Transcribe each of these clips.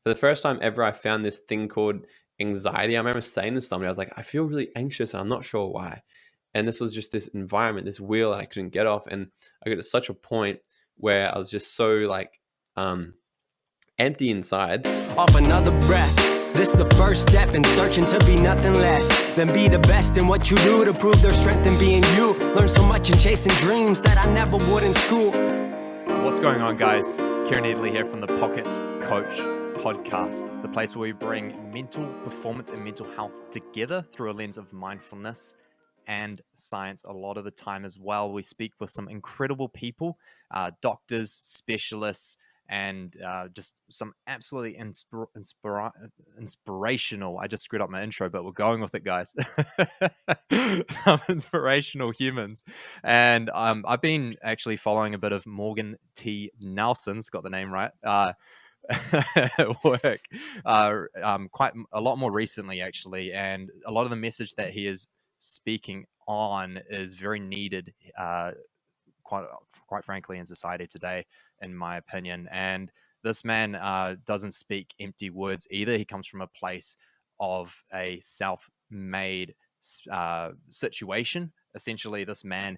for the first time ever, I found this thing called anxiety. I remember saying this to somebody, I was like, I feel really anxious and I'm not sure why. And this was just this environment, this wheel that I couldn't get off. And I got to such a point where I was just so like empty inside. Off another breath. This the first step in searching to be nothing less than be the best in what you do to prove their strength in being you. Learn so much in chasing dreams that I never would in school. So what's going on, guys? Kieran Edley here from the Pocket Coach podcast, the place where we bring mental performance and mental health together through a lens of mindfulness and science. A lot of the time as well, we speak with some incredible people, doctors, specialists, and just some absolutely inspirational. I just screwed up my intro, but we're going with it, guys. Some inspirational humans. And I've been actually following a bit of Morgan T. Nelson's, got the name right, work quite a lot more recently, actually. And a lot of the message that he is speaking on is very needed, quite frankly, in society today, in my opinion. And this man doesn't speak empty words either. He comes from a place of a self-made situation. Essentially, this man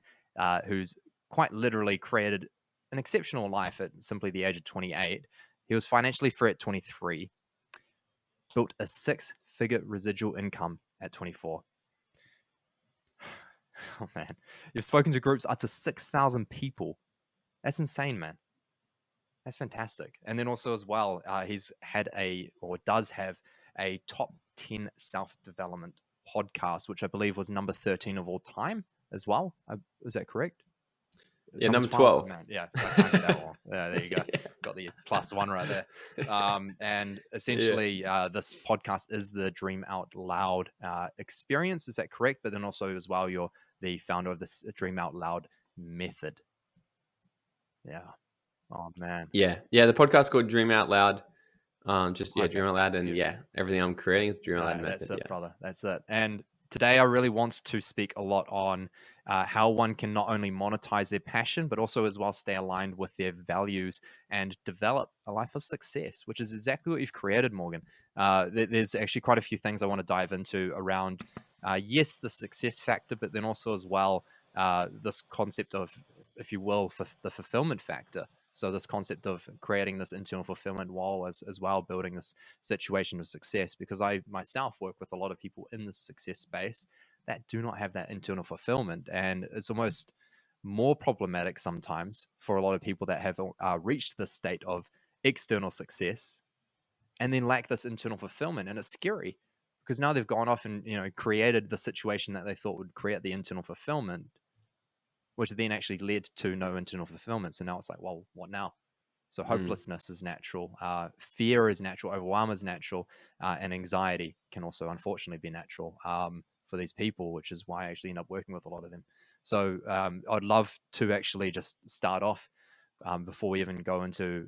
who's quite literally created an exceptional life at simply the age of 28. He was financially free at 23, built a 6-figure residual income at 24. Oh man, you've spoken to groups up to 6,000 people. That's insane, man. That's fantastic. And then also as well, he's had does have a top 10 self-development podcast, which I believe was number 13 of all time as well. Is that correct? Yeah, number 12. Man. Yeah, I can't get that one. Yeah, there you go. Yeah. Got the +1 right there. And essentially, this podcast is the Dream Out Loud experience. Is that correct? But then also as well, you're the founder of this Dream Out Loud method. Yeah. Oh man. Yeah. The podcast called Dream Out Loud. Dream Out Loud, and everything I'm creating is Dream Out Loud method. That's it, brother. That's it. And today I really want to speak a lot on how one can not only monetize their passion, but also as well stay aligned with their values and develop a life of success, which is exactly what you've created, Morgan. There's actually quite a few things I want to dive into around, yes, the success factor, but then also as well this concept of, if you will, the fulfillment factor. So this concept of creating this internal fulfillment while as well building this situation of success, because I myself work with a lot of people in the success space that do not have that internal fulfillment. And it's almost more problematic sometimes for a lot of people that have reached this state of external success and then lack this internal fulfillment. And it's scary because now they've gone off and, created the situation that they thought would create the internal fulfillment, which then actually led to no internal fulfillment. So now it's like, well, what now? So hopelessness is natural. Fear is natural. Overwhelm is natural. And anxiety can also, unfortunately, be natural for these people, which is why I actually end up working with a lot of them. So I'd love to actually just start off before we even go into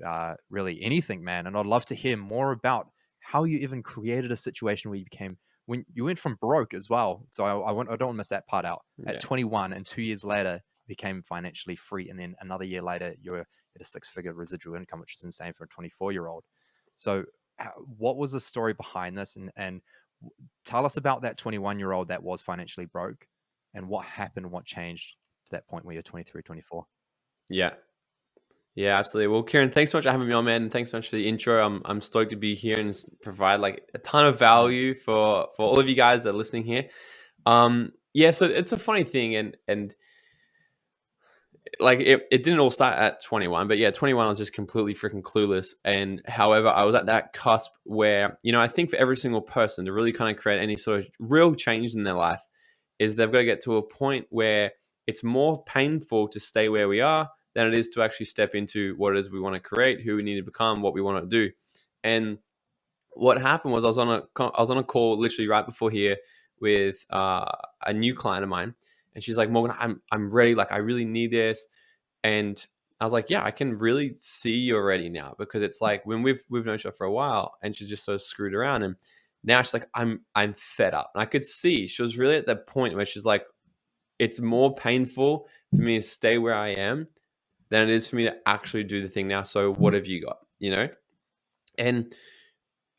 really anything, man. And I'd love to hear more about how you even created a situation where when you went from broke as well. So I don't want to miss that part out. At 21 and 2 years later, became financially free, and then another year later you're at a 6-figure residual income, which is insane for a 24-year-old. So what was the story behind this, and tell us about that 21-year-old that was financially broke, and what happened, what changed to that point where you're 23, 24? Yeah, absolutely. Well, Kieran, thanks so much for having me on, man. And thanks so much for the intro. I'm stoked to be here and provide like a ton of value for all of you guys that are listening here. So it's a funny thing, and like it didn't all start at 21, but 21 I was just completely freaking clueless. And however, I was at that cusp where, I think for every single person to really kind of create any sort of real change in their life is they've got to get to a point where it's more painful to stay where we are than it is to actually step into what it is we want to create, who we need to become, what we want to do. And what happened was I was on a call literally right before here with a new client of mine. And she's like, Morgan, I'm ready. Like, I really need this. And I was like, yeah, I can really see you already now, because it's like when we've known each other for a while, and she's just sort of screwed around. And now she's like, I'm fed up. And I could see she was really at that point where she's like, it's more painful for me to stay where I am than it is for me to actually do the thing now. So what have you got? And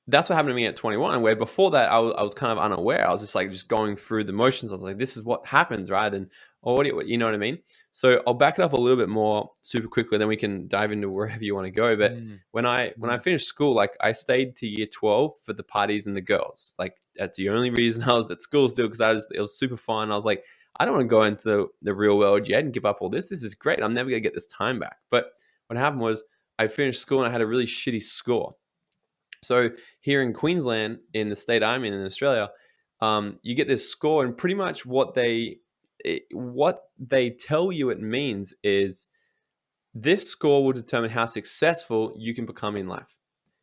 that's what happened to me at 21, where before that I was kind of unaware. I was just like just going through the motions. I was like, this is what happens, right? And or you know what I mean? So I'll back it up a little bit more super quickly, then we can dive into wherever you want to go. But Mm, when I mm, finished school, like I stayed to year 12 for the parties and the girls. Like that's the only reason I was at school still, because it was super fun. I was like, I don't want to go into the real world yet and give up all this. This is great. I'm never gonna get this time back. But what happened was I finished school and I had a really shitty score. So here in Queensland, in the state I'm in Australia, you get this score, and pretty much what they tell you it means is this score will determine how successful you can become in life.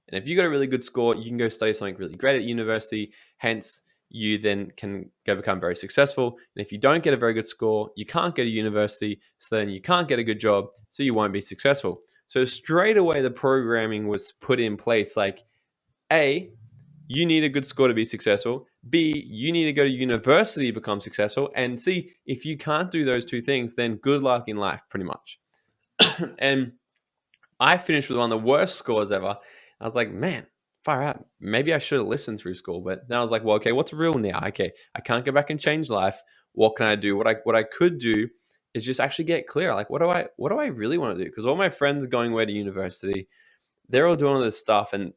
And if you got a really good score, you can go study something really great at university. Hence, you then can go become very successful. And if you don't get a very good score, you can't go to university. So then you can't get a good job. So you won't be successful. So straight away, the programming was put in place like, A, you need a good score to be successful. B, you need to go to university to become successful. And C, if you can't do those two things, then good luck in life, pretty much. And I finished with one of the worst scores ever. I was like, man, far out. Maybe I should have listened through school. But then I was like, well, okay, what's real now? Okay, I can't go back and change life. What can I do? What I could do is just actually get clear. Like, what do I really want to do? Because all my friends are going away to university, they're all doing all this stuff, and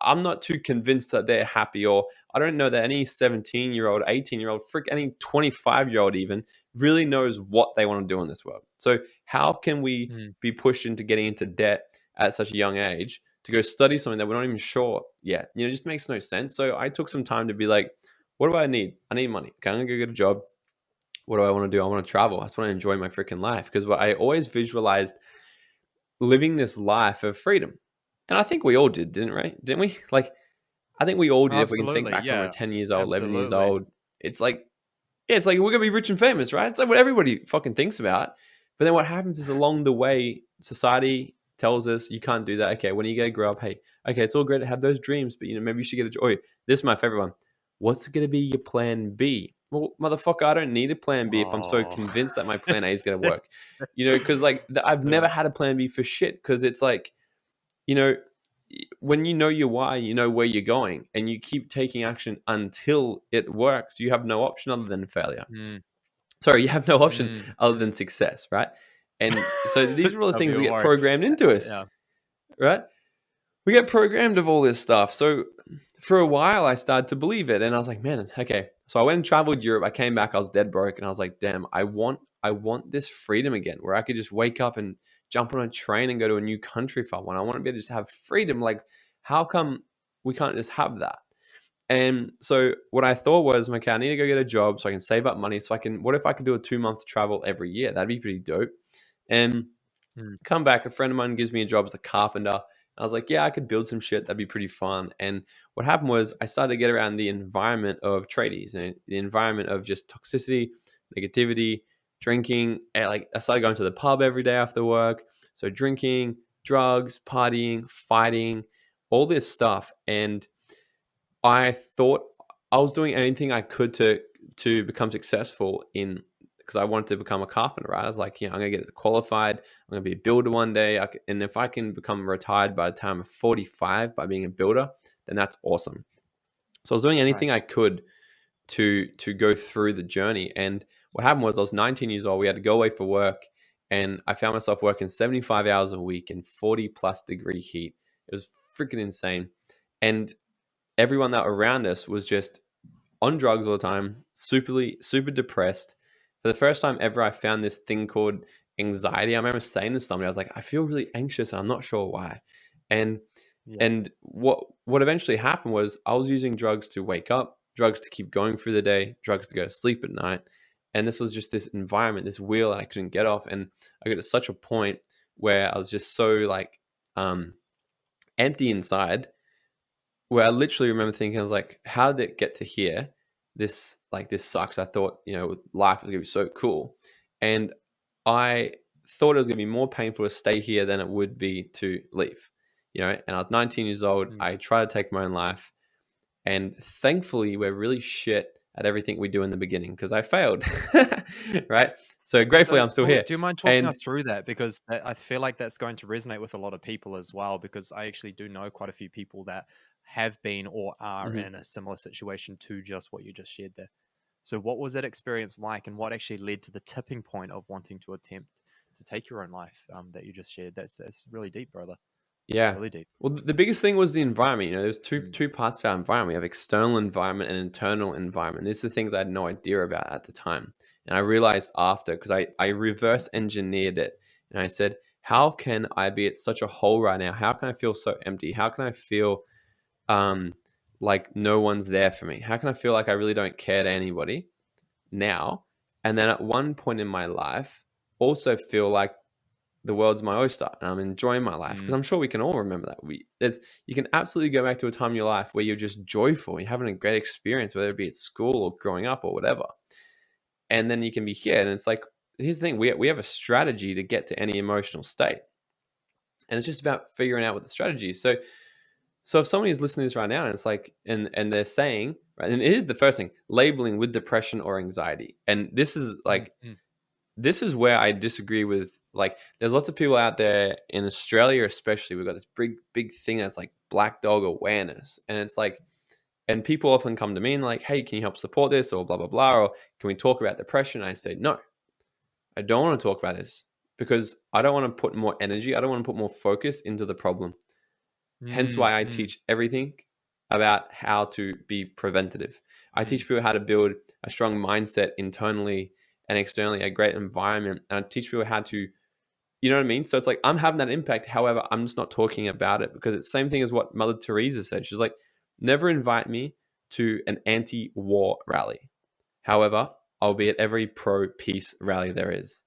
I'm not too convinced that they're happy. Or I don't know that any 17-year-old, 18-year-old, frick, any 25-year-old even really knows what they want to do in this world. So how can we mm. be pushed into getting into debt at such a young age to go study something that we're not even sure yet? You know, it just makes no sense. So I took some time to be like, what do I need? I need money. Okay, I'm gonna go get a job. What do I want to do? I want to travel. I just want to enjoy my freaking life, because what I always visualized living this life of freedom. And I think we all did, didn't we? Like, I think we all did. If we can think Absolutely. back to when we're Yeah. 10 years old, 11 years Absolutely. old, it's like, yeah, it's like we're gonna be rich and famous, right? It's like what everybody fucking thinks about. But then what happens is along the way, society tells us you can't do that. Okay, when you gonna grow up, hey, okay, it's all great to have those dreams, but you know, maybe you should get a joy. This is my favorite one. What's gonna be your plan B? Well, motherfucker, I don't need a plan B if I'm so Oh. convinced that my plan A is gonna work. You know, because like I've Yeah. never had a plan B for shit. Because it's like, you know, when you know your why, you know where you're going, and you keep taking action until it works, you have no option other than failure. Mm, Sorry, you have no option mm, other mm. than success, right? And so these are all the Tell me things that get more. programmed into us, Yeah. right? We get programmed of all this stuff. So for a while, I started to believe it, and I was like, man, okay. So I went and traveled Europe. I came back, I was dead broke, and I was like, damn, I want this freedom again, where I could just wake up and jump on a train and go to a new country if I want. I want to be able to just have freedom. Like, how come we can't just have that? And so what I thought was, okay, I need to go get a job so I can save up money. So I can, what if I could do a 2 month travel every year? That'd be pretty dope. And Mm, come back, a friend of mine gives me a job as a carpenter. I was like, yeah, I could build some shit. That'd be pretty fun. And what happened was I started to get around the environment of tradies and the environment of just toxicity, negativity, drinking. And like I started going to the pub every day after work. So drinking, drugs, partying, fighting, all this stuff. And I thought I was doing anything I could to become successful in, because I wanted to become a carpenter, right? I was like, I'm gonna get qualified. I'm gonna be a builder one day, and if I can become retired by the time of 45 by being a builder, then that's awesome. So I was doing anything nice. I could to go through the journey. And what happened was I was 19 years old. We had to go away for work, and I found myself working 75 hours a week in 40 plus degree heat. It was freaking insane, and everyone that around us was just on drugs all the time, super depressed. For the first time ever, I found this thing called anxiety. I remember saying to somebody, I was like, I feel really anxious and I'm not sure why. And Yeah. and what eventually happened was I was using drugs to wake up, drugs to keep going through the day, drugs to go to sleep at night. And this was just this environment, this wheel that I couldn't get off. And I got to such a point where I was just so like empty inside, where I literally remember thinking, I was like, how did it get to here? This sucks. I thought, life was gonna be so cool. And I thought it was gonna be more painful to stay here than it would be to leave. And I was 19 years old. Mm. I tried to take my own life. And thankfully, we're really shit at everything we do in the beginning, because I failed. Right? So gratefully So, I'm still here. do you mind talking And us through that? Because I feel like that's going to resonate with a lot of people as well. Because I actually do know quite a few people that have been or are Mhm. in a similar situation to just what you just shared there. So, what was that experience like, and what actually led to the tipping point of wanting to attempt to take your own life that you just shared? That's really deep, brother. Yeah. Really deep. Well, the biggest thing was the environment. You know, there's Mm, two parts of our environment. We have external environment and internal environment. These are the things I had no idea about at the time. And I realized after, because I reverse engineered it. And I said, how can I be at such a hole right now? How can I feel so empty? How can I feel um, like no one's there for me? How can I feel like I really don't care to anybody now? And then at one point in my life, also feel like the world's my oyster and I'm enjoying my life, because mm, I'm sure we can all remember that. You can absolutely go back to a time in your life where you're just joyful, you're having a great experience, whether it be at school or growing up or whatever. And then you can be here, and it's like, here's the thing: we have a strategy to get to any emotional state, and it's just about figuring out what the strategy is. So if somebody is listening to this right now and it's like, and they're saying, right, and here's the first thing: labeling with depression or anxiety. And this is mm, like, mm, this is where I disagree with, like, there's lots of people out there in Australia, especially. We've got this big thing that's like black dog awareness. And it's like, and people often come to me and like, hey, can you help support this, or blah, blah, blah, or can we talk about depression? I say, no, I don't want to talk about this, because I don't want to put more energy. I don't want to put more focus into the problem. Hence mm, why I mm, teach everything about how to be preventative. I mm, teach people how to build a strong mindset internally and externally, a great environment. And I teach people how to, you know what I mean? So it's like, I'm having that impact. However, I'm just not talking about it, because it's the same thing as what Mother Teresa said. She's like, never invite me to an anti-war rally. However, I'll be at every pro-peace rally there is.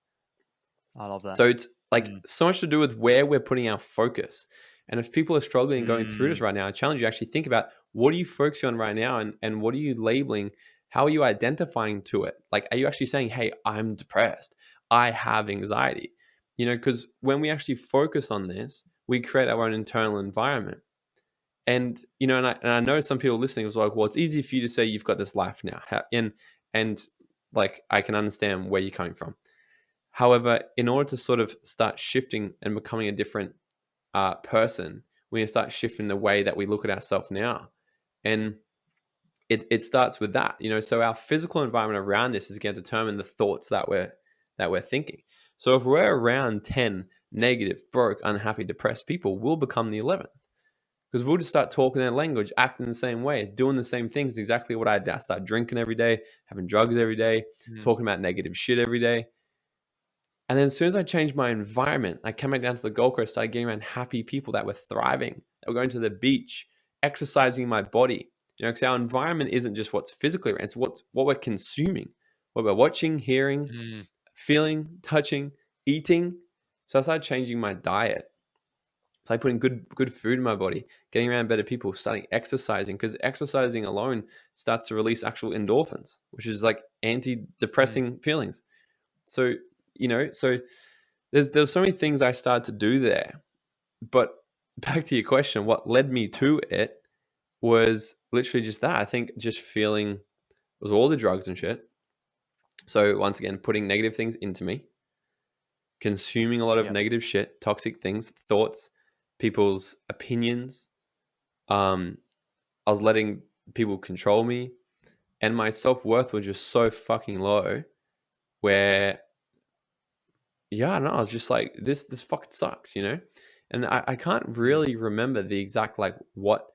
I love that. So it's like Mm, so much to do with where we're putting our focus. And if people are struggling and going through this mm, right now, I challenge you to actually think about, what are you focusing on right now, and what are you labeling? How are you identifying to it? Like, are you actually saying, hey, I'm depressed, I have anxiety? You know, because when we actually focus on this, we create our own internal environment. And you know, and I know some people listening was like, well, it's easy for you to say you've got this life now, and like, I can understand where you're coming from. However, in order to sort of start shifting and becoming a different person, we need to start shifting the way that we look at ourselves now. And it starts with that, you know. So our physical environment around us is going to determine the thoughts that we're thinking. So if we're around 10 negative, broke, unhappy, depressed people, we'll become the 11th, because we'll just start talking their language, acting the same way, doing the same things. Exactly what I did. I start drinking every day, having drugs every day, mm, talking about negative shit every day. And then as soon as I changed my environment, I came back down to the Gold Coast, started getting around happy people that were thriving, that were going to the beach, exercising my body. You know, because our environment isn't just what's physically around, it's what we're consuming, what we're watching, hearing, mm, feeling, touching, eating. So I started changing my diet. So I putting good food in my body, getting around better people, starting exercising, because exercising alone starts to release actual endorphins, which is like mm, anti-depressing feelings. So, you know, so there's so many things I started to do there. But back to your question, what led me to it was literally just that. I think just feeling, was all the drugs and shit. So once again, putting negative things into me, consuming a lot of yep. negative shit, toxic things, thoughts, people's opinions. I was letting people control me, and my self-worth was just so fucking low, where, yeah, no, I was just like, this fucking sucks, you know? And I can't Mm, really remember the exact, like, what,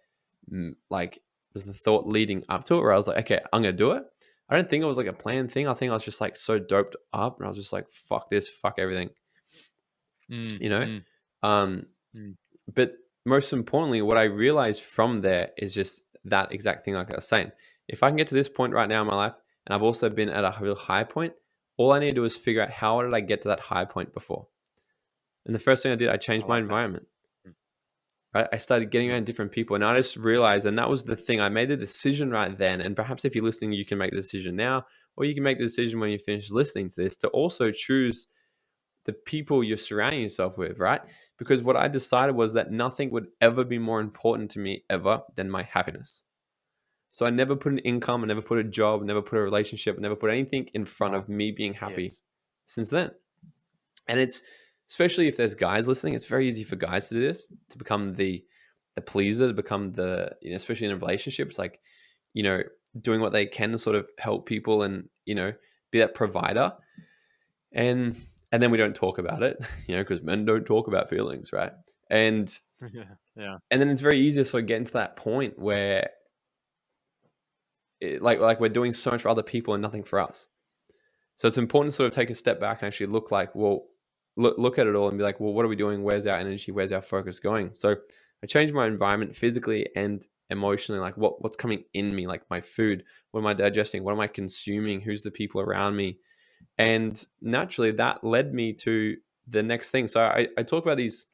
like, was the thought leading up to it, where I was like, okay, I'm gonna do it. I don't think it was like a planned thing. I think I was just like so doped up, and I was just like, fuck this, fuck everything, mm, you know? mm, Um, mm, but most importantly, what I realized from there is just that exact thing, like I was saying. If I can get to this point right now in my life, and I've also been at a real high point, all I need to do is figure out, how did I get to that high point before? And the first thing I did, I I changed my like that. environment. Right? I started getting Mm, around different people, and I just realized, and that was the thing. I made the decision right then. And perhaps if you're listening, you can make the decision now, or you can make the decision when you finish listening to this, to also choose the people you're surrounding yourself with, right? Because what I decided was that nothing would ever be more important to me ever than my happiness. So I never put an income, I never put a job, never put a relationship, never put anything in front wow. of me being happy Yes. since then. And it's, especially if there's guys listening, it's very easy for guys to do this, to become the the pleaser, to become the, especially in relationships, like, doing what they can to sort of help people and, be that provider. And then we don't talk about it, because men don't talk about feelings, right? And Yeah. then it's very easy to sort of get into that point where like we're doing so much for other people and nothing for us. So it's important to sort of take a step back and actually look at it all and be like, well, what are we doing? Where's our energy? Where's our focus going? So I changed my environment physically and emotionally, like what's coming in me, like my food, what am I digesting? What am I consuming? Who's the people around me? And naturally that led me to the next thing. So I talk about these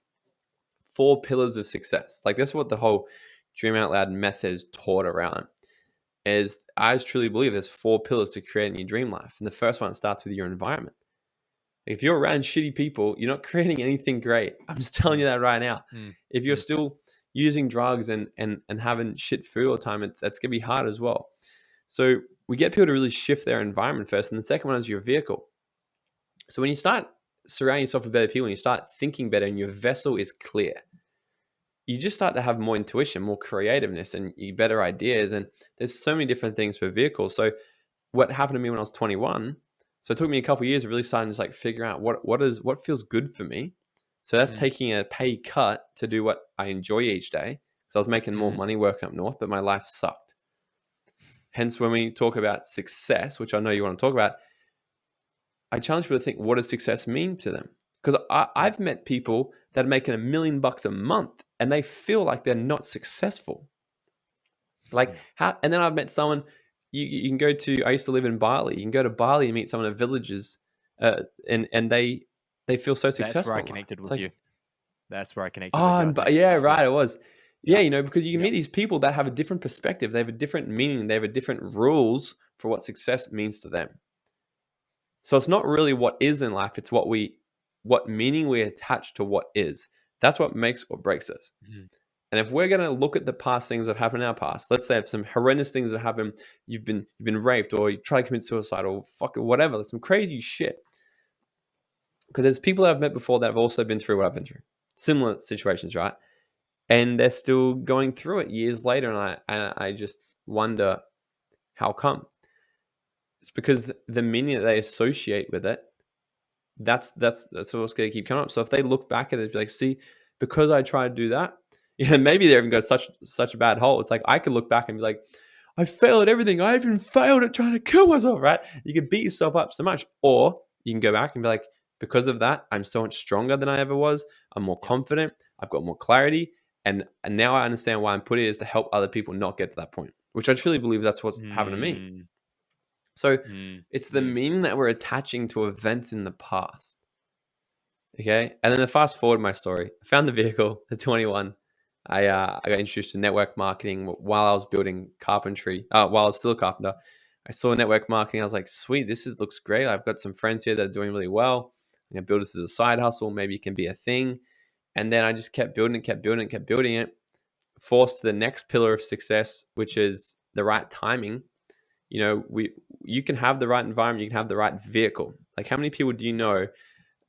4 pillars of success. Like that's what the whole Dream Out Loud method is taught around. Is I truly believe there's 4 pillars to creating your dream life. And the first one starts with your environment. If you're around shitty people, you're not creating anything great. I'm just telling you that right now. Mm. If you're still using drugs and having shit food all the time, that's gonna be hard as well. So we get people to really shift their environment first. And the second one is your vehicle. So when you start surrounding yourself with better people and you start thinking better and your vessel is clear, you just start to have more intuition, more creativeness, and better ideas. And there's so many different things for vehicles. So what happened to me when I was 21? So it took me a couple of years of really starting to just like figure out what feels good for me. So that's taking a pay cut to do what I enjoy each day. Because I was making more money working up north, but my life sucked. Hence, when we talk about success, which I know you want to talk about, I challenge people to think, what does success mean to them? Because I've met people that are making $1 million a month and they feel like they're not successful. Like how? And then I've met someone. You can go to. I used to live in Bali. You can go to Bali and meet some of the villages, and they feel so successful. That's where I connected with you. That's where I connected with you. Yeah, right. It was. Yeah, because you can meet these people that have a different perspective. They have a different meaning. They have a different rules for what success means to them. So it's not really what is in life. It's what meaning we attach to what is. That's what makes or breaks us. And if we're going to look at the past things that have happened in our past, let's say if some horrendous things have happened, you've been raped or you try to commit suicide or fucking whatever, some crazy shit. Because there's people that I've met before that have also been through what I've been through. Similar situations, right? And they're still going through it years later. And I just wonder how come. It's because the meaning that they associate with it, that's what's going to keep coming up. So if they look back at it, be like, see, because I tried to do that, maybe they even got such a bad hole. It's like I could look back and be like, I failed at everything. I even failed at trying to kill myself, right? You can beat yourself up so much. Or you can go back and be like, because of that, I'm so much stronger than I ever was. I'm more confident. I've got more clarity. And now I understand why I'm putting it is to help other people not get to that point, which I truly believe that's what's happened to me. So it's the meaning that we're attaching to events in the past. Okay. And then to fast forward my story, I found the vehicle, the 21. I got introduced to network marketing while I was building carpentry, while I was still a carpenter. I saw network marketing. I was like, sweet, looks great. I've got some friends here that are doing really well. I'm going to build this as a side hustle. Maybe it can be a thing. And then I just kept building it, forced to the next pillar of success, which is the right timing. You can have the right environment, you can have the right vehicle. Like how many people do you know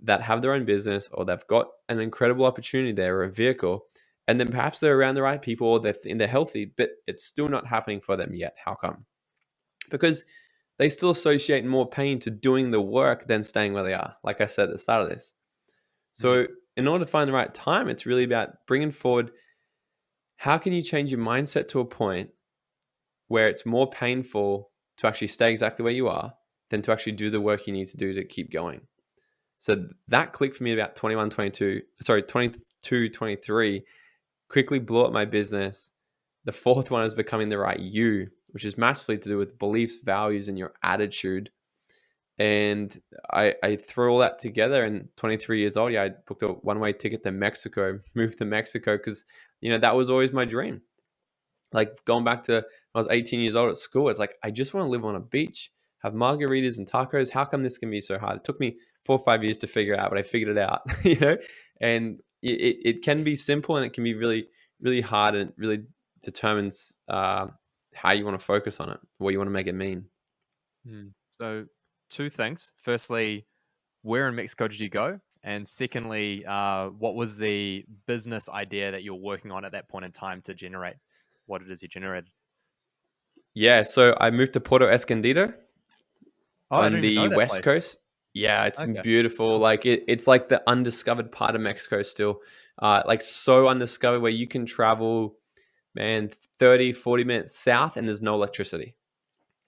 that have their own business or they've got an incredible opportunity there or a vehicle, and then perhaps they're around the right people or they're healthy, but it's still not happening for them yet? How come? Because they still associate more pain to doing the work than staying where they are, like I said at the start of this. So in order to find the right time, it's really about bringing forward, how can you change your mindset to a point where it's more painful to actually stay exactly where you are than to actually do the work you need to do to keep going. So that clicked for me about 22, 23, quickly blew up my business. The fourth one is becoming the right you, which is massively to do with beliefs, values, and your attitude. And I threw all that together, and 23 years old, I booked a one-way ticket to Mexico, moved to Mexico because, that was always my dream. Like going back to when I was 18 years old at school, it's like, I just want to live on a beach, have margaritas and tacos. How come this can be so hard? It took me 4 or 5 years to figure it out, but I figured it out, and it can be simple and it can be really, really hard, and it really determines how you want to focus on it, what you want to make it mean. So 2 things. Firstly, where in Mexico did you go? And secondly, what was the business idea that you're working on at that point in time to generate what it is you generated? Yeah, so I moved to Puerto Escondido Oh, I on don't even the know that west place. coast. Yeah, it's Okay, beautiful. cool. Like it's like the undiscovered part of Mexico still. Like so undiscovered where you can travel, man, 30, 40 minutes south and there's no electricity.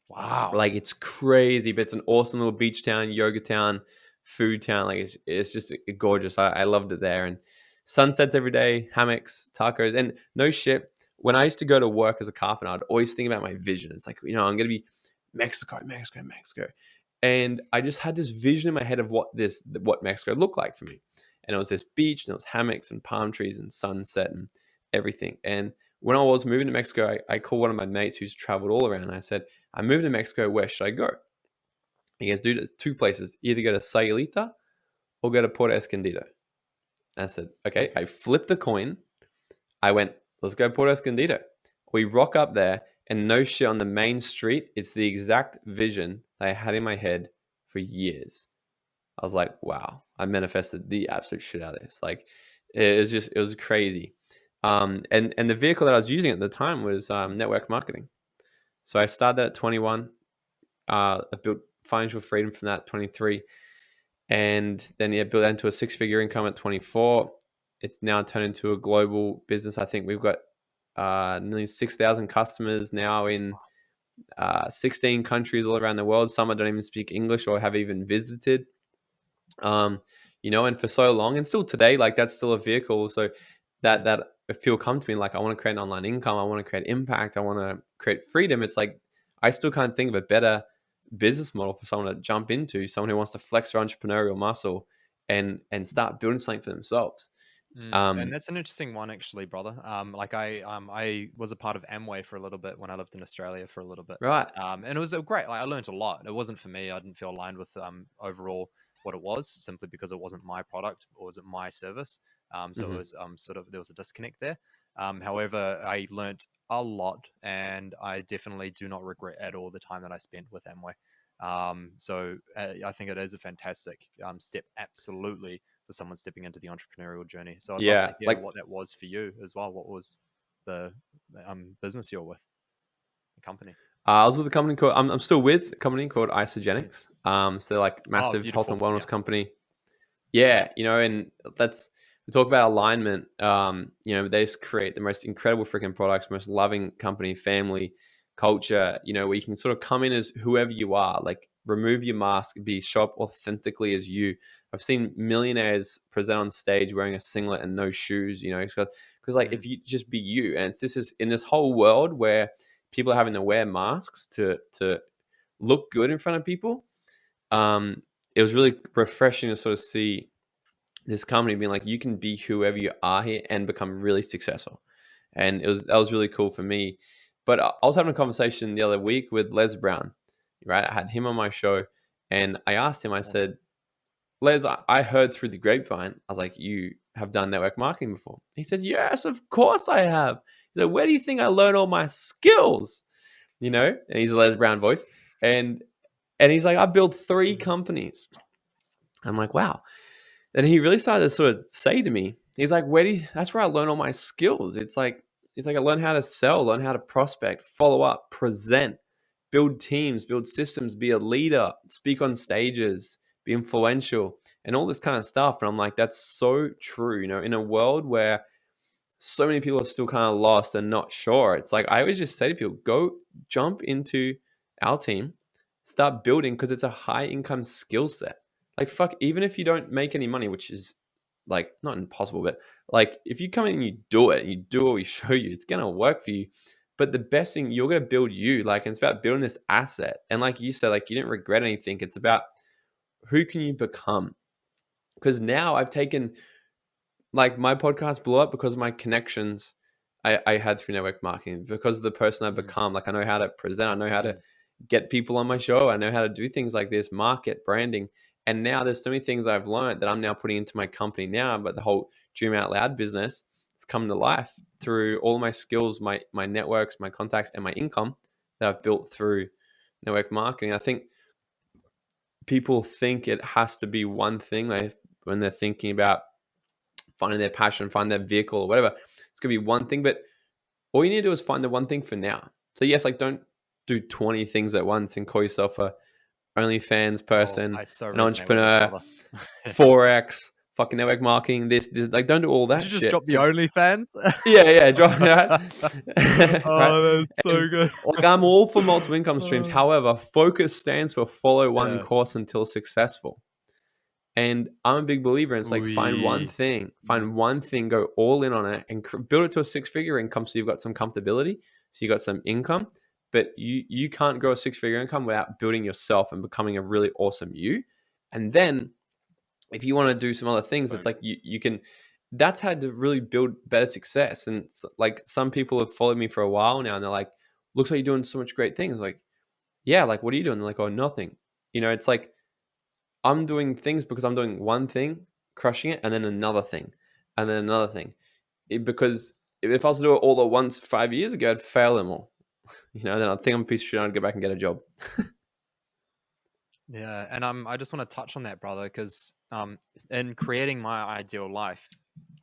Wow. Like it's crazy, but it's an awesome little beach town, yoga town, food town. Like it's just gorgeous. I loved it there. And sunsets every day, hammocks, tacos, and no shit. When I used to go to work as a carpenter, I'd always think about my vision. It's like, I'm gonna be Mexico, Mexico, Mexico. And I just had this vision in my head of what Mexico looked like for me. And it was this beach, and it was hammocks and palm trees and sunset and everything. And when I was moving to Mexico, I called one of my mates who's traveled all around. And I said, I moved to Mexico. Where should I go? He goes, dude, there's two places. Either go to Sayulita or go to Puerto Escondido. And I said, okay. I flipped the coin. I went, let's go Puerto Escondido. We rock up there, and no shit, on the main street, it's the exact vision I had in my head for years. I was like, wow, I manifested the absolute shit out of this. Like, it was crazy. And the vehicle that I was using at the time was network marketing. So I started at 21. I built financial freedom from that at 23. And then built that into a six-figure income at 24. It's now turned into a global business. I think we've got nearly 6,000 customers now in 16 countries all around the world. Some I don't even speak English or have even visited. And for so long, and still today, like that's still a vehicle. So that if people come to me like, I want to create an online income, I want to create impact, I want to create freedom, it's like I still can't think of a better business model for someone to jump into, someone who wants to flex their entrepreneurial muscle and start building something for themselves. And that's an interesting one, actually, brother. Like I was a part of Amway for a little bit when I lived in Australia for a little bit. Right. And it was a great. Like I learned a lot. It wasn't for me. I didn't feel aligned with overall what it was, simply because it wasn't my product or was it my service. So it was sort of, there was a disconnect there. However, I learned a lot, and I definitely do not regret at all the time that I spent with Amway. So I think it is a fantastic step, absolutely, for someone stepping into the entrepreneurial journey. So I'd love Yeah, to hear like what that was for you as well. What was the business you're with, the company? I was with a company called I'm still with a company called Isogenics. So they're like Oh, massive health and beautiful. wellness Yeah. company. Yeah, and that's, we talk about alignment. They just create the most incredible freaking products, most loving company, family, culture, where you can sort of come in as whoever you are, like remove your mask, show up authentically as you. I've seen millionaires present on stage wearing a singlet and no shoes, because like if you just be you, and this is in this whole world where people are having to wear masks to look good in front of people. It was really refreshing to sort of see this company being like, you can be whoever you are here and become really successful. And that was really cool for me. But I was having a conversation the other week with Les Brown, right? I had him on my show, and I asked him, I Awesome. said, Les, I heard through the grapevine, I was like, you have done network marketing before? He said, yes, of course I have. He said, where do you think I learned all my skills? And he's a Les Brown voice. And he's like, I built 3 companies. I'm like, wow. And he really started to sort of say to me, he's like, that's where I learned all my skills. It's like I learned how to sell, learn how to prospect, follow up, present, build teams, build systems, be a leader, speak on stages, be influential, and all this kind of stuff. And I'm like, that's so true. In a world where so many people are still kind of lost and not sure, it's like I always just say to people, go jump into our team, start building, because it's a high income skill set. Like, fuck, even if you don't make any money, which is like not impossible, but like if you come in and you do it, and you do what we show you, it's gonna work for you. But the best thing, you're gonna build you, like, and it's about building this asset. And like you said, like you didn't regret anything. It's about who can you become. Because now I've taken, like, my podcast blew up because of my connections I had through network marketing, because of the person I've become. Like, I know how to present, I know how to get people on my show, I know how to do things like this, market, branding. And now there's so many things I've learned that I'm now putting into my company now. But the whole Dream Out Loud business, it's come to life through all my skills, my networks, my contacts, and my income that I've built through network marketing. I think people think it has to be one thing. when they're thinking about finding their passion, find their vehicle or whatever, it's going to be one thing. But all you need to do is find the one thing for now. So yes, like don't do 20 things at once and call yourself a OnlyFans person, I so an resonate with this, entrepreneur, brother. Forex, fucking network marketing, this, like don't do all that Did you just shit. drop the OnlyFans? Yeah, drop that. Right? Oh, that's so And, good. like I'm all for multiple income streams. However, focus stands for follow one Yeah. course until successful. And I'm a big believer in it's like find one thing, go all in on it and build it to a 6-figure income so you've got some comfortability, so you got some income. But you can't grow a 6-figure income without building yourself and becoming a really awesome you. And then if you want to do some other things, it's like you can, that's how to really build better success. And like some people have followed me for a while now and they're like, looks like you're doing so much great things. Like, yeah, like what are you doing? They're like, oh, nothing. It's like I'm doing things because I'm doing one thing, crushing it, and then another thing, and then another thing. Because if I was to do it all at once 5 years ago, I'd fail them all. Then I'd think I'm a piece of shit and I'd go back and get a job. Yeah, and I just want to touch on that, brother, because in creating my ideal life,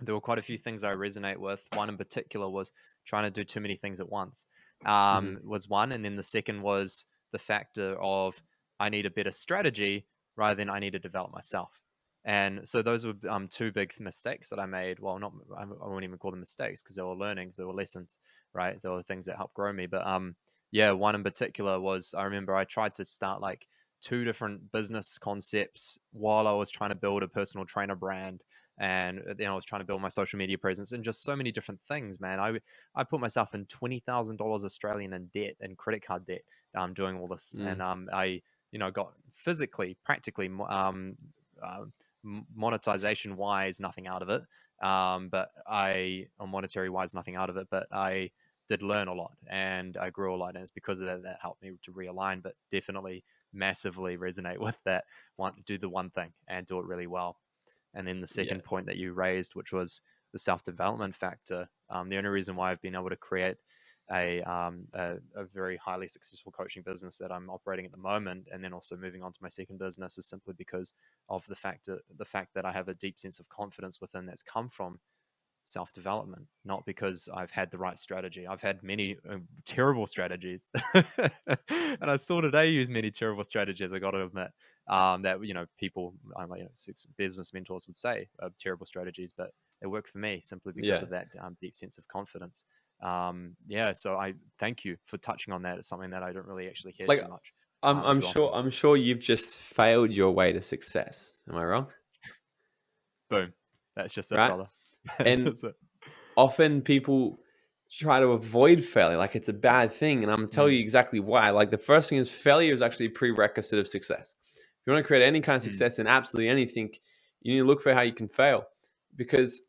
there were quite a few things I resonate with. One in particular was trying to do too many things at once. Was one, and then the second was the factor of I need a better strategy rather than I need to develop myself. And so those were two big mistakes that I made. Well, not I won't even call them mistakes because they were learnings, they were lessons, right? They were things that helped grow me. But yeah, one in particular was I remember I tried to start like 2 different business concepts while I was trying to build a personal trainer brand. And then I was trying to build my social media presence and just so many different things, man. I put myself in $20,000 Australian in debt and credit card debt doing all this. And I, got physically, practically, monetization wise, nothing out of it. Or monetary wise, nothing out of it. But I did learn a lot and I grew a lot. And it's because of that helped me to realign, but definitely massively resonate with that. Want to do the one thing and do it really well. And then the second point that you raised, which was the self-development factor. The only reason why I've been able to create a very highly successful coaching business that I'm operating at the moment, and then also moving on to my second business, is simply because of the fact that I have a deep sense of confidence within that's come from self-development, not because I've had the right strategy. I've had many terrible strategies and I still today use many terrible strategies, I got to admit, that people business mentors would say are terrible strategies, but they work for me simply because of that deep sense of confidence. So I thank you for touching on that. It's something that I don't really actually hear too much. I'm sure you've just failed your way to success. Am I wrong? Boom. That's just it, right? brother. And often people try to avoid failure, like it's a bad thing. And I'm going to tell you exactly why. Like the first thing is failure is actually a prerequisite of success. If you want to create any kind of success in absolutely anything, you need to look for how you can fail. Because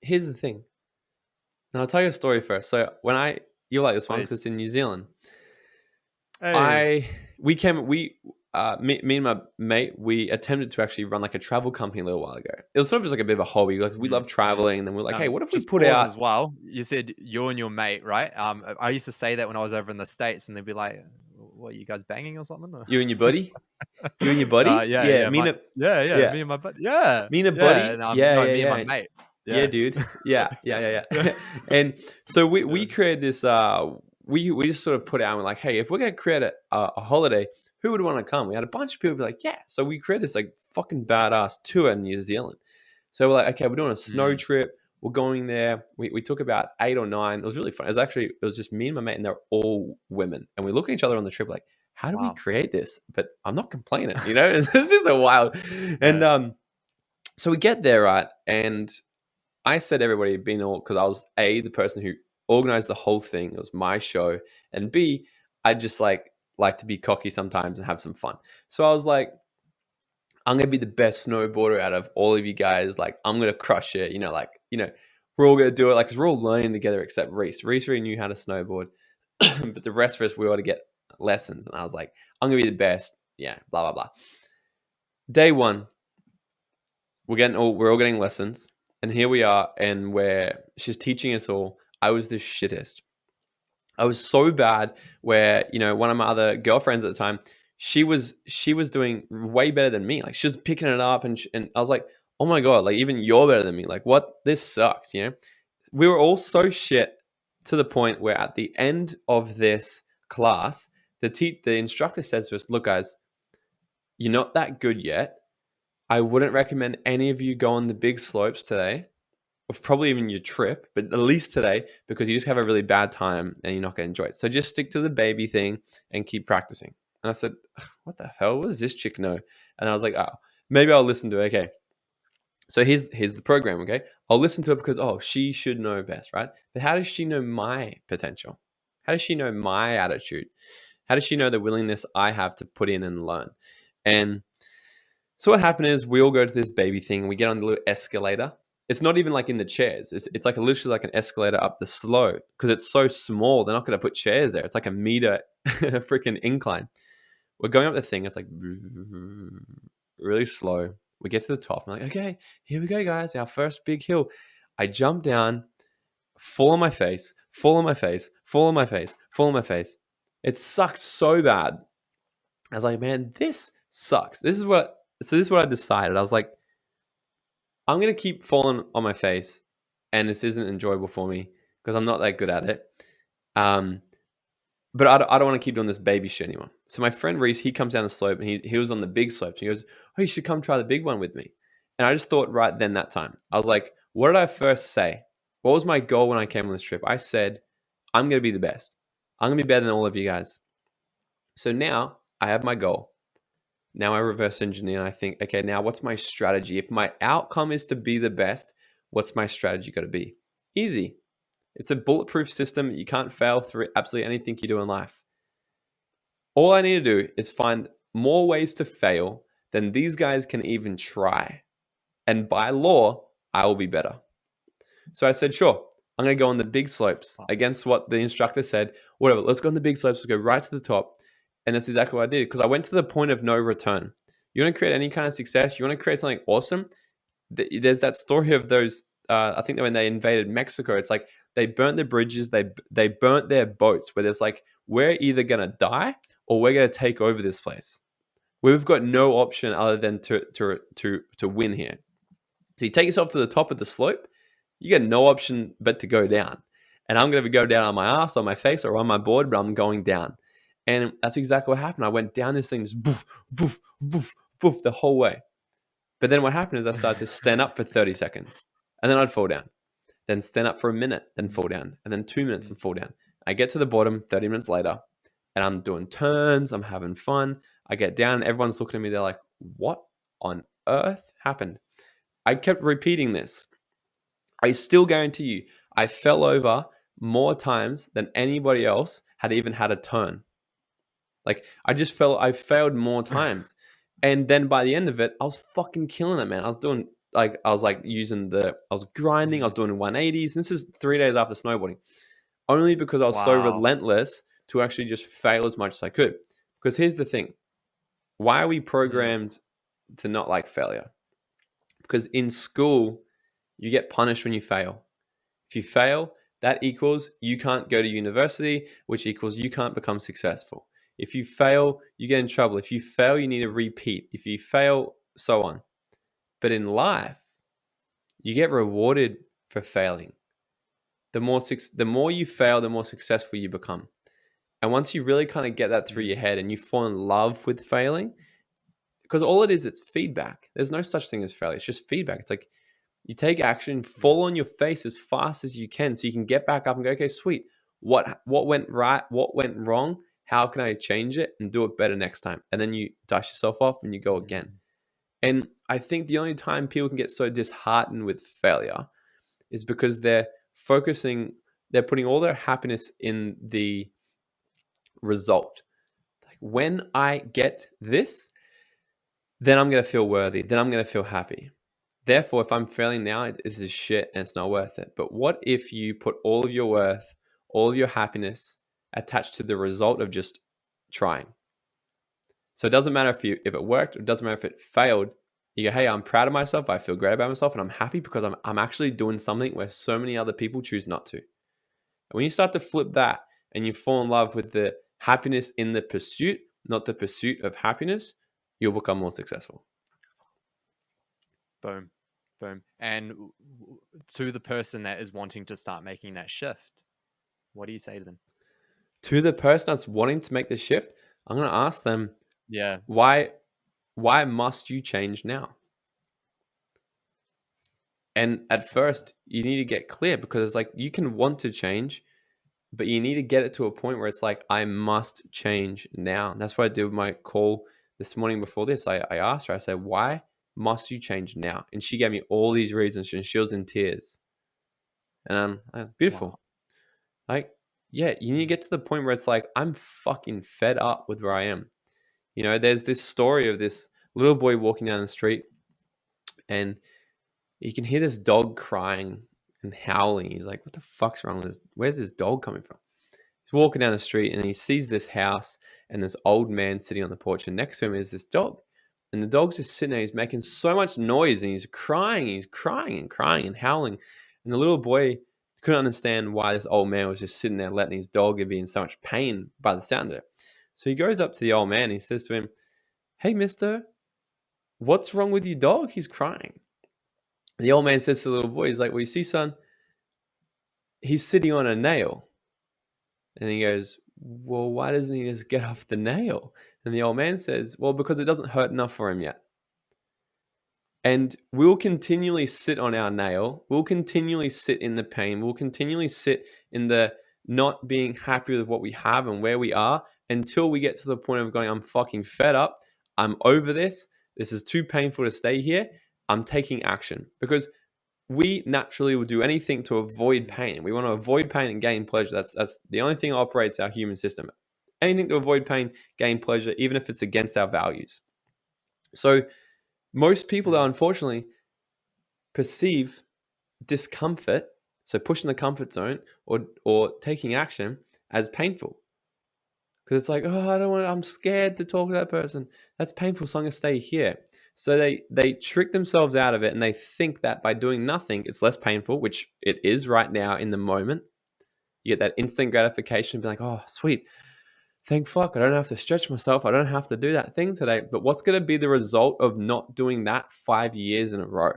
here's the thing. Now I'll tell you a story first. So you'll like this one because it's in New Zealand. Hey. Me and my mate, we attempted to actually run like a travel company a little while ago. It was sort of just like a bit of a hobby. Like we love traveling, and then we're like, hey, what if we put out as well? You said you and your mate, right? I used to say that when I was over in the States, and they'd be like, "What, you guys banging or something?" You and your buddy? You and your buddy? Me and my buddy. Yeah, me and a buddy. Me and my mate. Yeah, dude. Yeah. And so we created this. We just sort of put out and we're like, hey, if we're gonna create a holiday, who would want to come? We had a bunch of people be like, yeah. So we created this like fucking badass tour in New Zealand. So we're like, okay, we're doing a snow trip. We're going there. We took about 8 or 9. It was really fun. It was just me and my mate, and they're all women. And we look at each other on the trip like, how do we create this? But I'm not complaining, This is a wild. And so we get there, right? And I said everybody had been all, because I was A, the person who organized the whole thing. It was my show. And B, I just like to be cocky sometimes and have some fun. So I was like, I'm going to be the best snowboarder out of all of you guys. Like, I'm going to crush it. We're all going to do it. Like, because we're all learning together except Reese. Reese really knew how to snowboard. But the rest of us, we ought to get lessons. And I was like, I'm going to be the best. Yeah, blah, blah, blah. Day one, we're all getting lessons. And here we are. And she's teaching us all. I was the shittest. I was so bad where, one of my other girlfriends at the time, she was doing way better than me. Like she was picking it up, and I was like, oh my god, like even you're better than me. Like what? This sucks. You know, we were all so shit to the point where at the end of this class, the instructor says to us, look guys, you're not that good yet. I wouldn't recommend any of you go on the big slopes today, or probably even your trip, but at least today, because you just have a really bad time and you're not going to enjoy it. So just stick to the baby thing and keep practicing. And I said, what the hell? What does this chick know? And I was like, oh, maybe I'll listen to it. Okay. So here's the program. Okay. I'll listen to it because, oh, she should know best, right? But how does she know my potential? How does she know my attitude? How does she know the willingness I have to put in and learn? And so what happened is we all go to this baby thing. We get on the little escalator. It's not even like in the chairs. It's like literally like an escalator up the slope because it's so small. They're not going to put chairs there. It's like a meter freaking incline. We're going up the thing. It's like really slow. We get to the top. I'm like, okay, here we go, guys. Our first big hill. I jump down, fall on my face, fall on my face, fall on my face, fall on my face. It sucked so bad. I was like, man, this sucks. This is what I decided. I was like, I'm going to keep falling on my face and this isn't enjoyable for me because I'm not that good at it. But I don't want to keep doing this baby shit anymore. So my friend Reese, he comes down the slope and he was on the big slopes. He goes, oh, you should come try the big one with me. And I just thought right then that time, I was like, what did I first say? What was my goal when I came on this trip? I said, I'm going to be the best. I'm going to be better than all of you guys. So now I have my goal. Now I reverse engineer and I think, okay, now what's my strategy? If my outcome is to be the best, what's my strategy got to be? Easy. It's a bulletproof system. You can't fail through absolutely anything you do in life. All I need to do is find more ways to fail than these guys can even try. And by law, I will be better. So I said, sure, I'm going to go on the big slopes against what the instructor said. Whatever, let's go on the big slopes. Let's go right to the top. And that's exactly what I did because I went to the point of no return. You want to create any kind of success, you want to create something awesome. There's that story of those, I think that when they invaded Mexico, it's like they burnt the bridges, they burnt their boats where there's like, we're either going to die or we're going to take over this place. We've got no option other than to win here. So you take yourself to the top of the slope, you get no option but to go down. And I'm going to go down on my ass, on my face, or on my board, but I'm going down. And that's exactly what happened. I went down this thing, just boof, boof, boof, boof, the whole way. But then what happened is I started to stand up for 30 seconds, and then I'd fall down. Then stand up for a minute, then fall down, and then 2 minutes and fall down. I get to the bottom 30 minutes later, and I'm doing turns, I'm having fun. I get down, and everyone's looking at me. They're like, what on earth happened? I kept repeating this. I still guarantee you, I fell over more times than anybody else had even had a turn. Like I failed more times. And then by the end of it, I was fucking killing it, man. I was grinding, I was doing 180s. This is 3 days after snowboarding. Only because I was so relentless to actually just fail as much as I could. Because here's the thing. Why are we programmed to not like failure? Because in school, you get punished when you fail. If you fail, that equals you can't go to university, which equals you can't become successful. If you fail, you get in trouble. If you fail, you need to repeat. If you fail, so on. But in life, you get rewarded for failing. The more you fail, the more successful you become. And once you really kind of get that through your head and you fall in love with failing, because all it is, it's feedback. There's no such thing as failure. It's just feedback. It's like you take action, fall on your face as fast as you can so you can get back up and go, okay, sweet. What went right? What went wrong? How can I change it and do it better next time? And then you dust yourself off and you go again. And I think the only time people can get so disheartened with failure is because they're putting all their happiness in the result. Like when I get this, then I'm going to feel worthy. Then I'm going to feel happy. Therefore, if I'm failing now, this is shit and it's not worth it. But what if you put all of your worth, all of your happiness attached to the result of just trying? So it doesn't matter if it worked, or it doesn't matter if it failed. You go, hey, I'm proud of myself. I feel great about myself, and I'm happy because I'm actually doing something where so many other people choose not to. And when you start to flip that and you fall in love with the happiness in the pursuit, not the pursuit of happiness, you'll become more successful. Boom. Boom. And to the person that is wanting to start making that shift, what do you say to them? To the person that's wanting to make the shift, I'm going to ask them, Yeah. why must you change now? And at first, you need to get clear, because it's like you can want to change, but you need to get it to a point where it's like, I must change now. And that's what I did with my call this morning before this. I asked her, I said, why must you change now? And she gave me all these reasons, and she was in tears. And beautiful. Wow. Like, yeah, you need to get to the point where it's like, I'm fucking fed up with where I am. You know, there's this story of this little boy walking down the street, and you can hear this dog crying and howling. He's like, what the fuck's wrong with this? Where's this dog coming from? He's walking down the street and he sees this house and this old man sitting on the porch, and next to him is this dog. And the dog's just sitting there. He's making so much noise and he's crying and howling. And the little boy couldn't understand why this old man was just sitting there letting his dog be in so much pain by the sound of it. So he goes up to the old man and he says to him, hey, mister, what's wrong with your dog? He's crying. And the old man says to the little boy, he's like, well, you see, son, he's sitting on a nail. And he goes, well, why doesn't he just get off the nail? And the old man says, well, because it doesn't hurt enough for him yet. And we'll continually sit on our nail. We'll continually sit in the pain. We'll continually sit in the not being happy with what we have and where we are until we get to the point of going, I'm fucking fed up. I'm over this. This is too painful to stay here. I'm taking action. Because we naturally will do anything to avoid pain. We want to avoid pain and gain pleasure. That's the only thing that operates our human system. Anything to avoid pain, gain pleasure, even if it's against our values. So most people, though, unfortunately, perceive discomfort, so pushing the comfort zone or taking action, as painful. Because it's like, oh, I don't want to, I'm scared to talk to that person. That's painful, so I'm going to stay here. So they trick themselves out of it, and they think that by doing nothing, it's less painful, which it is right now in the moment. You get that instant gratification, be like, oh, sweet. Thank fuck, I don't have to stretch myself. I don't have to do that thing today. But what's going to be the result of not doing that 5 years in a row?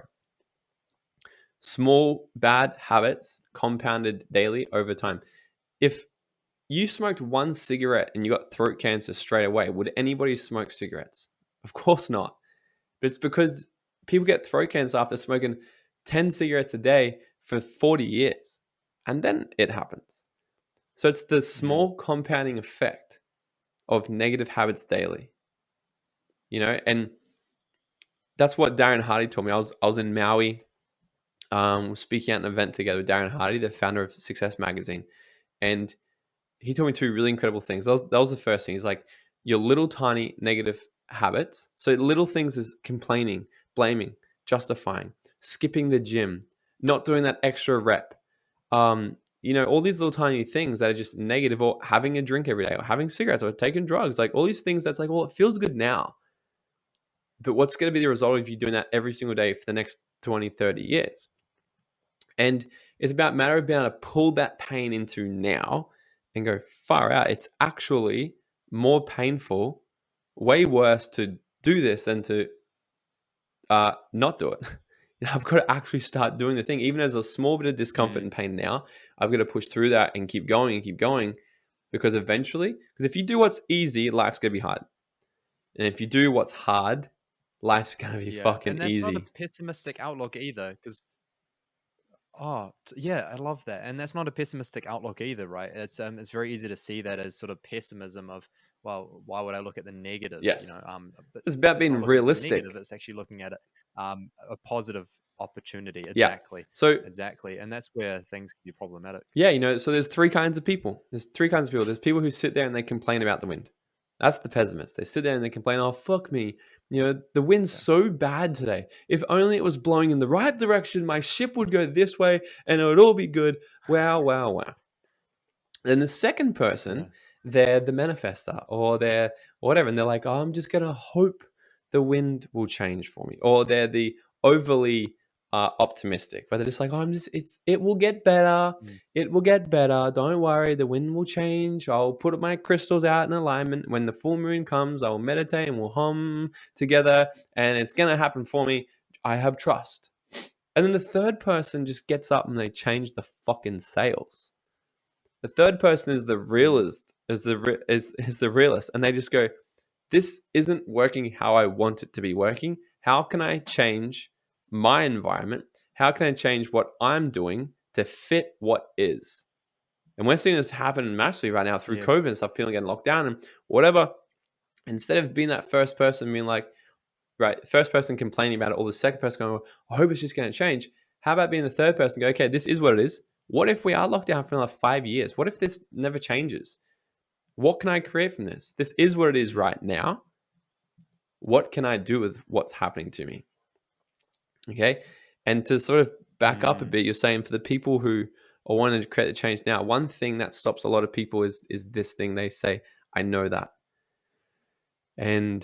Small bad habits compounded daily over time. If you smoked one cigarette and you got throat cancer straight away, would anybody smoke cigarettes? Of course not. But it's because people get throat cancer after smoking 10 cigarettes a day for 40 years. And then it happens. So it's the small compounding effect of negative habits daily. You know, and that's what Darren Hardy told me. I was in Maui, speaking at an event together with Darren Hardy, the founder of Success Magazine. And he told me two really incredible things. That was the first thing. He's like, your little tiny negative habits. So little things is complaining, blaming, justifying, skipping the gym, not doing that extra rep. You know, all these little tiny things that are just negative, or having a drink every day, or having cigarettes, or taking drugs, like all these things that's like, well, it feels good now. But what's going to be the result of you doing that every single day for the next 20, 30 years? And it's about a matter of being able to pull that pain into now and go far out. It's actually more painful, way worse to do this than to not do it. You know, I've got to actually start doing the thing. Even as a small bit of discomfort and pain now, I've got to push through that and keep going, because eventually, because if you do what's easy, life's going to be hard. And if you do what's hard, life's going to be fucking and that's easy. not a pessimistic outlook either, because yeah, I love that. And that's not a pessimistic outlook either, right? It's very easy to see that as sort of pessimism of, well, why would I look at the negative? Yes. You know, but It's about not being looking at the realistic. negative, it's actually looking at it, a positive opportunity. Yeah. Exactly. So exactly. And that's where things can be problematic. yeah, you know, so there's three kinds of people. There's people who sit there and they complain about the wind. That's the pessimist. They sit there and they complain, oh, fuck me. You know, the wind's so bad today. If only it was blowing in the right direction, my ship would go this way and it would all be good. Wow, wow, wow. Then the second person, they're the manifester, or they're whatever. And they're like, oh, I'm just going to hope the wind will change for me. Or they're the overly are optimistic, where they're just like, oh, it will get better. It will get better. Don't worry. The wind will change. I'll put my crystals out in alignment. When the full moon comes, I'll meditate and we'll hum together and it's going to happen for me. I have trust. And then the third person just gets up and they change the fucking sails. The third person is the realist, is the realist. And they just go, this isn't working how I want it to be working. How can I change my environment? How can I change what I'm doing to fit what is? And we're seeing this happen massively right now through COVID and stuff, people getting locked down and whatever. Instead of being that first person being like, right, first person complaining about it, or the second person going, I hope it's just going to change. How about being the third person go, okay, this is what it is. What if we are locked down for another 5 years? What if this never changes? What can I create from this? This is what it is right now. What can I do with what's happening to me? Okay. And to sort of back up a bit, you're saying for the people who are wanting to create the change now, one thing that stops a lot of people is this thing. They say, I know that. And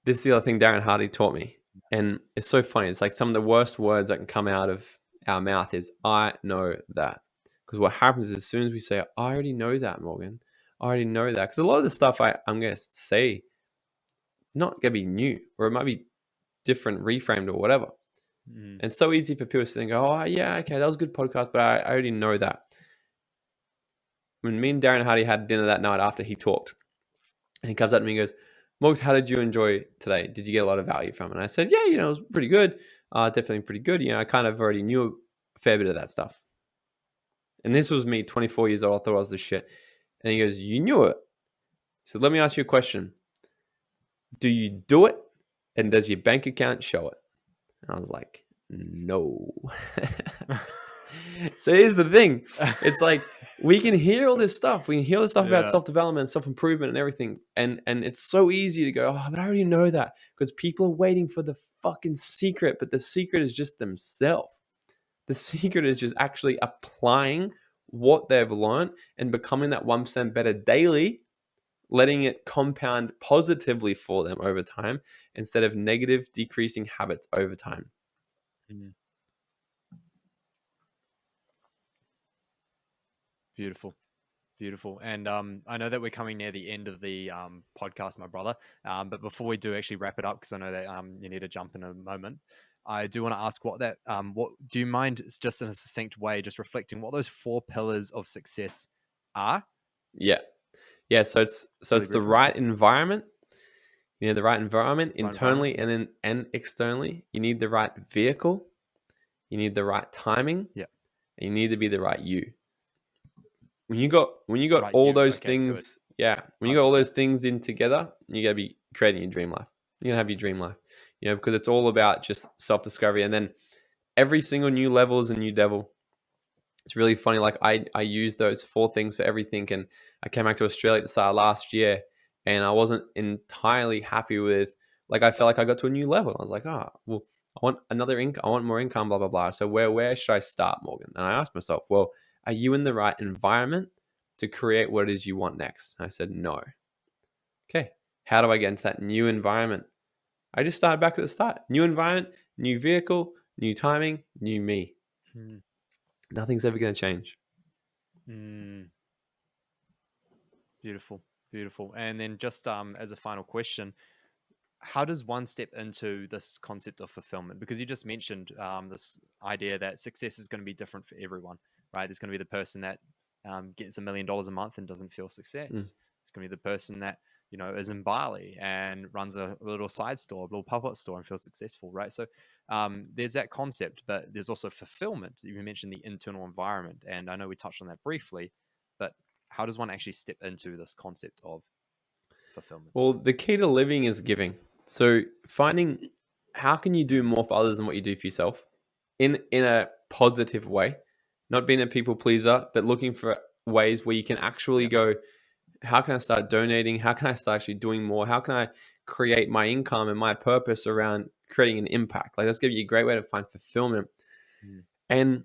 this is the other thing Darren Hardy taught me. And it's so funny. It's like some of the worst words that can come out of our mouth is, I know that. Because what happens is as soon as we say, I already know that, Morgan. I already know that. Because a lot of the stuff I'm going to say, not going to be new, or it might be different, reframed or whatever. And it's so easy for people to think, oh, yeah, okay, that was a good podcast, but I already know that. When me and Darren Hardy had dinner that night after he talked, and he comes up to me and goes, Morgs, how did you enjoy today? Did you get a lot of value from it? And I said, yeah, it was pretty good. Definitely pretty good. I kind of already knew a fair bit of that stuff. And this was me, 24 years old. I thought I was the shit. And he goes, you knew it. So let me ask you a question. Do you do it? And does your bank account show it? And I was like, no. So here's the thing. It's like, we can hear all this stuff. We can hear all this stuff about self-development, self-improvement and everything. And it's so easy to go, oh, but I already know that, because people are waiting for the fucking secret. But the secret is just themselves. The secret is just actually applying what they've learned and becoming that 1% better daily, letting it compound positively for them over time instead of negative decreasing habits over time. Beautiful. And I know that we're coming near the end of the podcast, my brother. But before we do actually wrap it up, because I know that you need to jump in a moment, I do want to ask what do you mind just in a succinct way, just reflecting what those 4 pillars of success are? Yeah. So it's the right environment. You need the right environment internally and externally. You need the right vehicle. You need the right timing. Yeah. And you need to be the right you. When you got right all those things, good. When you got all those things in together, you gotta be creating your dream life. You're gonna have your dream life. Because it's all about just self-discovery. And then every single new level is a new devil. It's really funny. Like I use those 4 things for everything. And I came back to Australia at the start of last year, and I wasn't entirely happy with, like, I felt like I got to a new level. I was like, well, I want another income. I want more income, blah, blah, blah. So where should I start, Morgan? And I asked myself, well, are you in the right environment to create what it is you want next? And I said, no. Okay. How do I get into that new environment? I just started back at the start. New environment, new vehicle, new timing, new me. Nothing's ever going to change. Beautiful. And then just as a final question, how does one step into this concept of fulfillment? Because you just mentioned this idea that success is going to be different for everyone, right? There's going to be the person that gets $1 million a month and doesn't feel success. It's going to be the person that is in Bali and runs a little side store, a little pop-up store, and feels successful, right? So there's that concept, but there's also fulfillment. You mentioned the internal environment, and I know we touched on that briefly, but how does one actually step into this concept of fulfillment? Well, the key to living is giving. So finding how can you do more for others than what you do for yourself in a positive way, not being a people pleaser, but looking for ways where you can actually go, how can I start donating? How can I start actually doing more? How can I create my income and my purpose around creating an impact? Like, that's going to be a great way to find fulfillment. And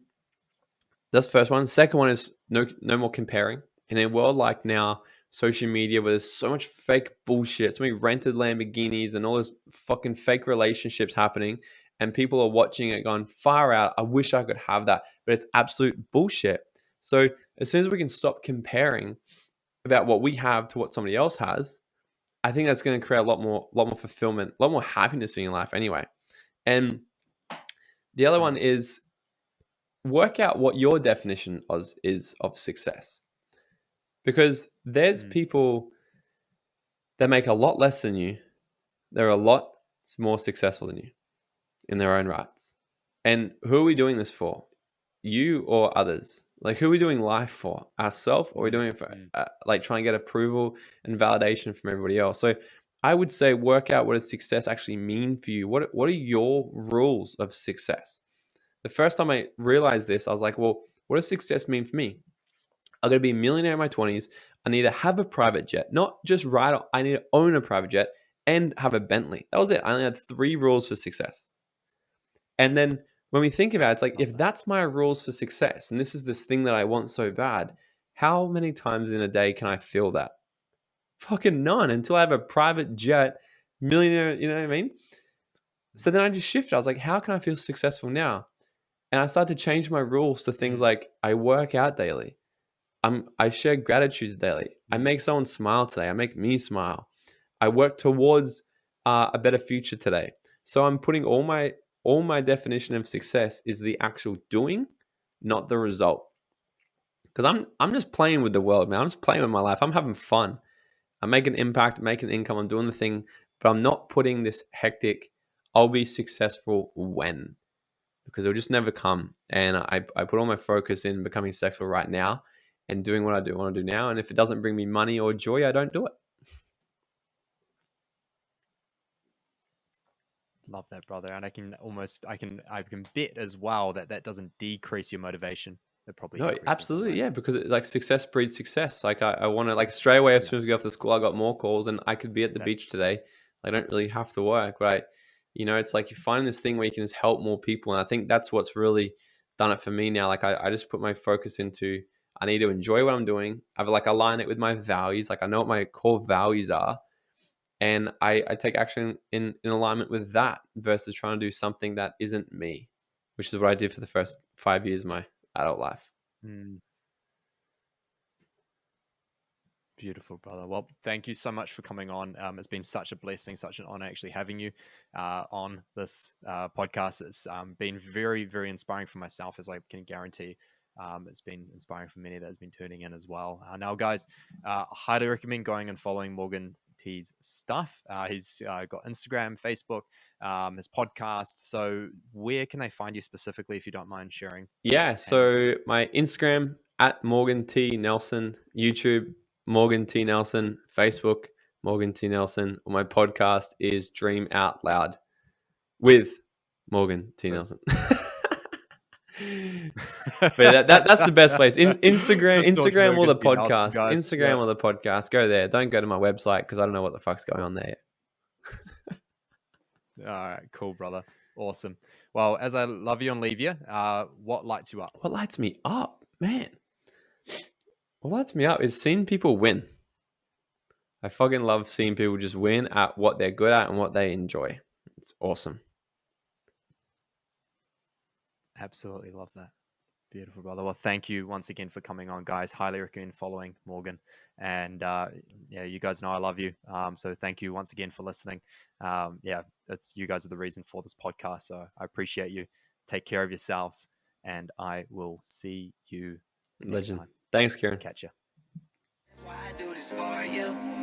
that's the first one. The second one is no more comparing. In a world like now, social media, where there's so much fake bullshit, so many rented Lamborghinis and all those fucking fake relationships happening, and people are watching it going far out. I wish I could have that, but it's absolute bullshit. So as soon as we can stop comparing about what we have to what somebody else has, I think that's going to create a lot more fulfillment, a lot more happiness in your life anyway. And the other one is work out what your definition is of success. Because there's people that make a lot less than you. They're a lot more successful than you in their own rights. And who are we doing this for? You or others? Like, who are we doing life for? Ourselves, or are we doing it for like trying to get approval and validation from everybody else? So I would say work out what does success actually mean for you. What are your rules of success? The first time I realized this, I was like, well, what does success mean for me? I'm going to be a millionaire in my 20s. I need to have a private jet, not just ride. I need to own a private jet and have a Bentley. That was it. I only had 3 rules for success. And then when we think about it, it's like, if that's my rules for success, and this is this thing that I want so bad, how many times in a day can I feel that? Fucking none, until I have a private jet, millionaire, you know what I mean? So then I just shifted. I was like, how can I feel successful now? And I started to change my rules to things like I work out daily. I share gratitudes daily. I make someone smile today. I make me smile. I work towards a better future today. So I'm putting all my definition of success is the actual doing, not the result. Because I'm just playing with the world, man. I'm just playing with my life. I'm having fun. I'm making an impact, making income. I'm doing the thing, but I'm not putting this hectic, I'll be successful when, because it'll just never come. And I put all my focus in becoming successful right now and doing what I want to do now. And if it doesn't bring me money or joy, I don't do it. Love that, brother. And I can bet as well that doesn't decrease your motivation. It probably No, increases it, absolutely, right? yeah, because like success breeds success. Like I want to, like, straight away as soon as we go off the school, I got more calls, and I could be at the beach today. I don't really have to work, right? It's like you find this thing where you can just help more people, and I think that's what's really done it for me now. Like I just put my focus into, I need to enjoy what I'm doing. I've like align it with my values. Like I know what my core values are, and I take action in alignment with that versus trying to do something that isn't me, which is what I did for the first 5 years of my adult life. Beautiful, brother. Well, thank you so much for coming on. It's been such a blessing, such an honor actually having you on this podcast. It's been very, very inspiring for myself, as I can guarantee. It's been inspiring for many that has been tuning in as well. Now, guys, highly recommend going and following Morgan T's stuff. He's got Instagram, Facebook, his podcast. So where can they find you specifically, if you don't mind sharing? Yeah, so my Instagram at Morgan T Nelson, YouTube Morgan T Nelson, Facebook Morgan T Nelson. My podcast is Dream Out Loud with Morgan T Nelson. But that's the best place. Instagram or the podcast. Instagram or the podcast. Go there. Don't go to my website because I don't know what the fuck's going on there. All right, cool, brother. Awesome. Well, as I love you and leave you, what lights you up? What lights me up, man? What lights me up is seeing people win. I fucking love seeing people just win at what they're good at and what they enjoy. It's awesome. Absolutely love that. Beautiful, brother. Well, thank you once again for coming on, guys. Highly recommend following Morgan. And yeah, you guys know I love you. So thank you once again for listening. Yeah, you guys are the reason for this podcast. So I appreciate you. Take care of yourselves, and I will see you next time. Thanks, Kieran. Catch you. That's why I do this for you.